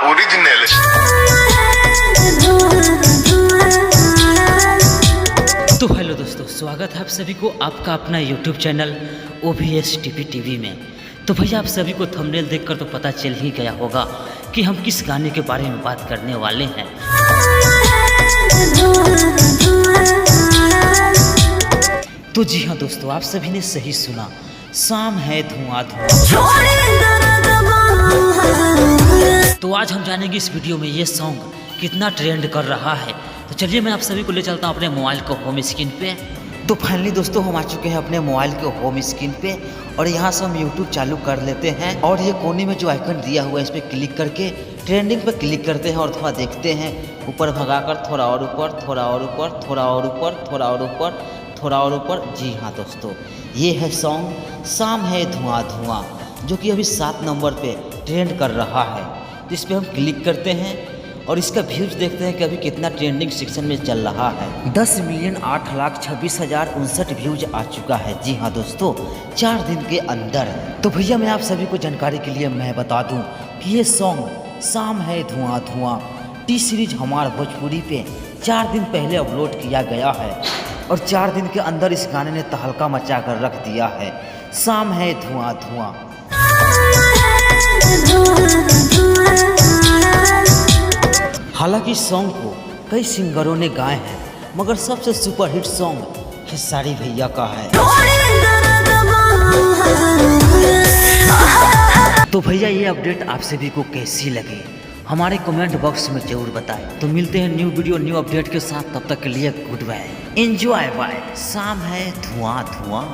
Original. तो hello दोस्तों, स्वागत है आप सभी को आपका अपना YouTube चैनल OVS टीवी में। तो भैया आप सभी को थंबनेल देखकर तो पता चल ही गया होगा कि हम किस गाने के बारे में बात करने वाले हैं। तो जी हाँ दोस्तों, आप सभी ने सही सुना, शाम है धुआं धुआं। तो आज हम जानेंगे इस वीडियो में ये सॉन्ग कितना ट्रेंड कर रहा है। तो चलिए मैं आप सभी को ले चलता हूँ अपने मोबाइल को होम स्क्रीन पे। तो फाइनली दोस्तों हम आ चुके हैं अपने मोबाइल के होम स्क्रीन पे और यहाँ से हम यूट्यूब चालू कर लेते हैं और ये कोने में जो आइकन दिया हुआ है इस पर क्लिक करके ट्रेंडिंग पे क्लिक करते हैं और थोड़ा देखते हैं ऊपर भगाकर, थोड़ा और ऊपर, थोड़ा और ऊपर, थोड़ा और ऊपर, थोड़ा और ऊपर, थोड़ा और ऊपर। जी हाँ दोस्तों, ये है सॉन्ग शाम है धुआं धुआं, जो कि अभी 7 नंबर पे ट्रेंड कर रहा है। तो इस पर हम क्लिक करते हैं और इसका व्यूज देखते हैं कि अभी कितना ट्रेंडिंग सेक्शन में चल रहा है। 10,08,26,059 व्यूज आ चुका है। जी हाँ दोस्तों, 4 दिन के अंदर। तो भैया मैं आप सभी को जानकारी के लिए मैं बता दूं कि ये सॉन्ग शाम है धुआं धुआं टी सीरीज हमार भोजपुरी पे 4 दिन पहले अपलोड किया गया है और 4 दिन के अंदर इस गाने ने तहलका मचा कर रख दिया है। शाम है धुआं धुआं। हालांकि इस सॉन्ग को कई सिंगरों ने गाए हैं मगर सबसे सुपरहिट सॉन्ग खेसारी भैया का है। तो भैया ये अपडेट आप सभी को कैसी लगी हमारे कमेंट बॉक्स में जरूर बताएं। तो मिलते हैं न्यू वीडियो न्यू अपडेट के साथ, तब तक के लिए गुड बाय, एंजॉय बाय। शाम है धुआं धुआं।